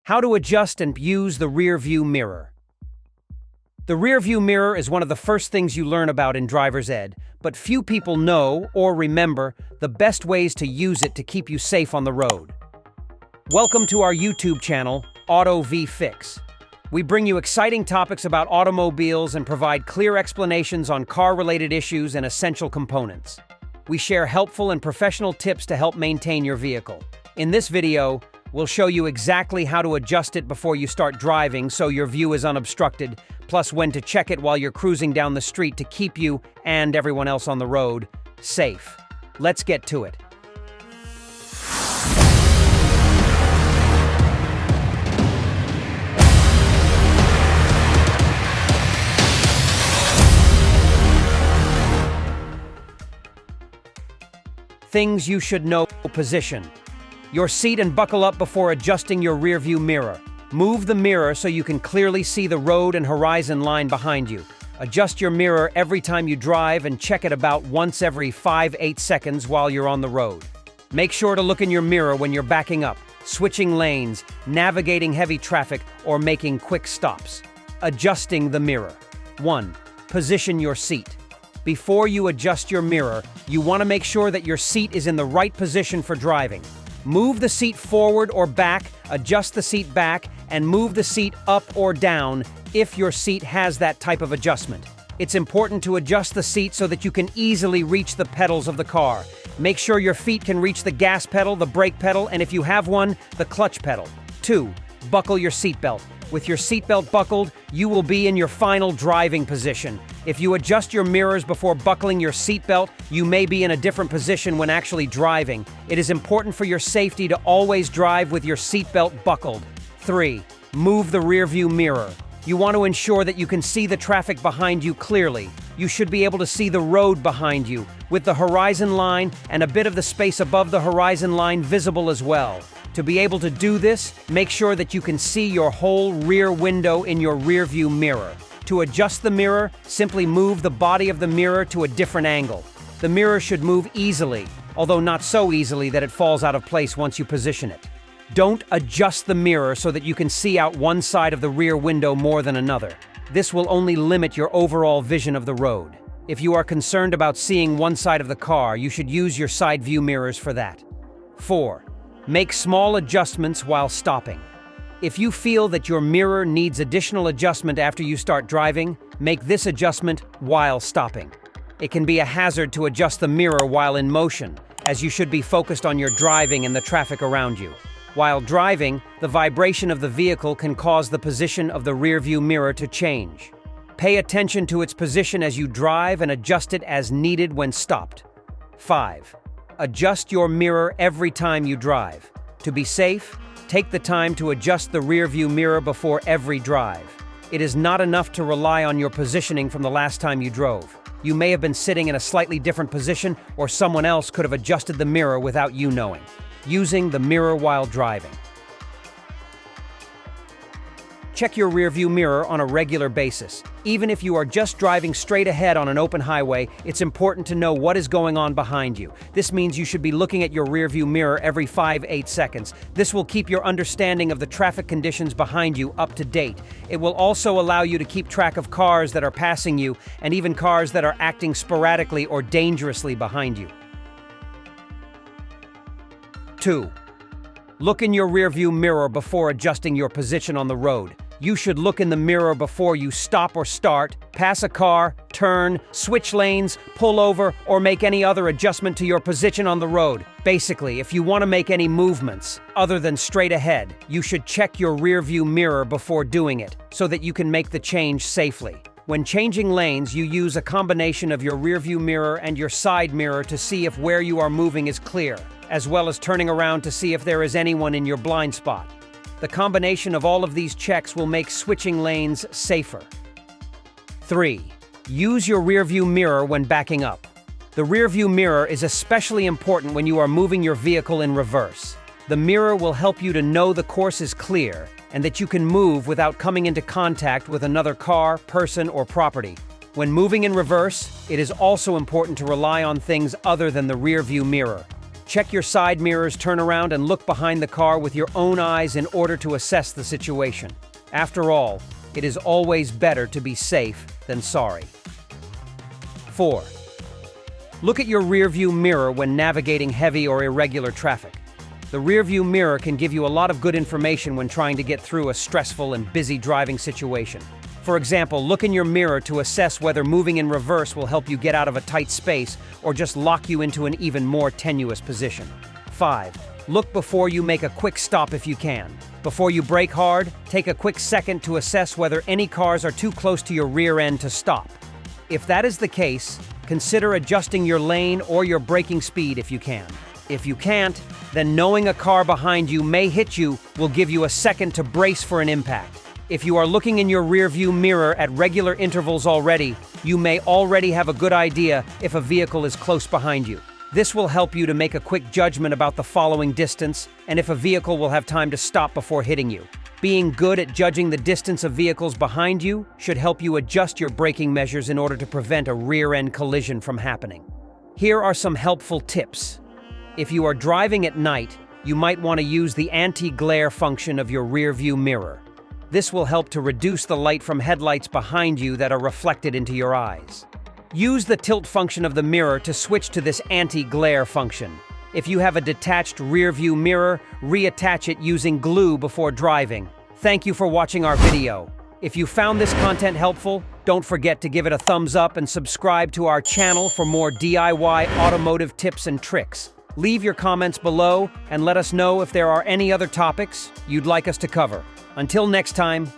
How to adjust and use the rear view mirror. The rear view mirror is one of the first things you learn about in driver's ed, but few people know or remember the best ways to use it to keep you safe on the road. Welcome to our YouTube channel, Auto V Fix. We bring you exciting topics about automobiles and provide clear explanations on car-related issues and essential components. We share helpful and professional tips to help maintain your vehicle. In this video, we'll show you exactly how to adjust it before you start driving so your view is unobstructed, plus when to check it while you're cruising down the street to keep you and everyone else on the road safe. Let's get to it. Things you should know. Position your seat and buckle up before adjusting your rear view mirror. Move the mirror so you can clearly see the road and horizon line behind you. Adjust your mirror every time you drive and check it about once every 5-8 seconds while you're on the road. Make sure to look in your mirror when you're backing up, switching lanes, navigating heavy traffic, or making quick stops. Adjusting the mirror. 1. Position your seat. Before you adjust your mirror, you want to make sure that your seat is in the right position for driving. Move the seat forward or back, adjust the seat back, and move the seat up or down if your seat has that type of adjustment. It's important to adjust the seat so that you can easily reach the pedals of the car. Make sure your feet can reach the gas pedal, the brake pedal, and if you have one, the clutch pedal. 2. Buckle your seatbelt. With your seatbelt buckled, you will be in your final driving position. If you adjust your mirrors before buckling your seatbelt, you may be in a different position when actually driving. It is important for your safety to always drive with your seatbelt buckled. 3. Move the rear view mirror. You want to ensure that you can see the traffic behind you clearly. You should be able to see the road behind you, with the horizon line and a bit of the space above the horizon line visible as well. To be able to do this, make sure that you can see your whole rear window in your rear view mirror. To adjust the mirror, simply move the body of the mirror to a different angle. The mirror should move easily, although not so easily that it falls out of place once you position it. Don't adjust the mirror so that you can see out one side of the rear window more than another. This will only limit your overall vision of the road. If you are concerned about seeing one side of the car, you should use your side view mirrors for that. 4. Make small adjustments while stopping. If you feel that your mirror needs additional adjustment after you start driving, make this adjustment while stopping. It can be a hazard to adjust the mirror while in motion, as you should be focused on your driving and the traffic around you. While driving, the vibration of the vehicle can cause the position of the rear view mirror to change. Pay attention to its position as you drive and adjust it as needed when stopped. 5. Adjust your mirror every time you drive. To be safe, take the time to adjust the rear view mirror before every drive. It is not enough to rely on your positioning from the last time you drove. You may have been sitting in a slightly different position, or someone else could have adjusted the mirror without you knowing. Using the mirror while driving. Check your rearview mirror on a regular basis. Even if you are just driving straight ahead on an open highway, it's important to know what is going on behind you. This means you should be looking at your rearview mirror every 5-8 seconds. This will keep your understanding of the traffic conditions behind you up to date. It will also allow you to keep track of cars that are passing you and even cars that are acting sporadically or dangerously behind you. 2. Look in your rearview mirror before adjusting your position on the road. You should look in the mirror before you stop or start, pass a car, turn, switch lanes, pull over, or make any other adjustment to your position on the road. Basically, if you want to make any movements other than straight ahead, you should check your rearview mirror before doing it so that you can make the change safely. When changing lanes, you use a combination of your rearview mirror and your side mirror to see if where you are moving is clear, as well as turning around to see if there is anyone in your blind spot. The combination of all of these checks will make switching lanes safer. 3. Use your rearview mirror when backing up. The rearview mirror is especially important when you are moving your vehicle in reverse. The mirror will help you to know the course is clear and that you can move without coming into contact with another car, person, or property. When moving in reverse, it is also important to rely on things other than the rearview mirror. Check your side mirrors, turn around, and look behind the car with your own eyes in order to assess the situation. After all, it is always better to be safe than sorry. 4. Look at your rearview mirror when navigating heavy or irregular traffic. The rearview mirror can give you a lot of good information when trying to get through a stressful and busy driving situation. For example, look in your mirror to assess whether moving in reverse will help you get out of a tight space or just lock you into an even more tenuous position. 5. Look before you make a quick stop if you can. Before you brake hard, take a quick second to assess whether any cars are too close to your rear end to stop. If that is the case, consider adjusting your lane or your braking speed if you can. If you can't, then knowing a car behind you may hit you will give you a second to brace for an impact. If you are looking in your rearview mirror at regular intervals already, you may already have a good idea if a vehicle is close behind you. This will help you to make a quick judgment about the following distance and if a vehicle will have time to stop before hitting you. Being good at judging the distance of vehicles behind you should help you adjust your braking measures in order to prevent a rear-end collision from happening. Here are some helpful tips. If you are driving at night, you might want to use the anti-glare function of your rearview mirror. This will help to reduce the light from headlights behind you that are reflected into your eyes. Use the tilt function of the mirror to switch to this anti-glare function. If you have a detached rearview mirror, reattach it using glue before driving. Thank you for watching our video. If you found this content helpful, don't forget to give it a thumbs up and subscribe to our channel for more DIY automotive tips and tricks. Leave your comments below and let us know if there are any other topics you'd like us to cover. Until next time,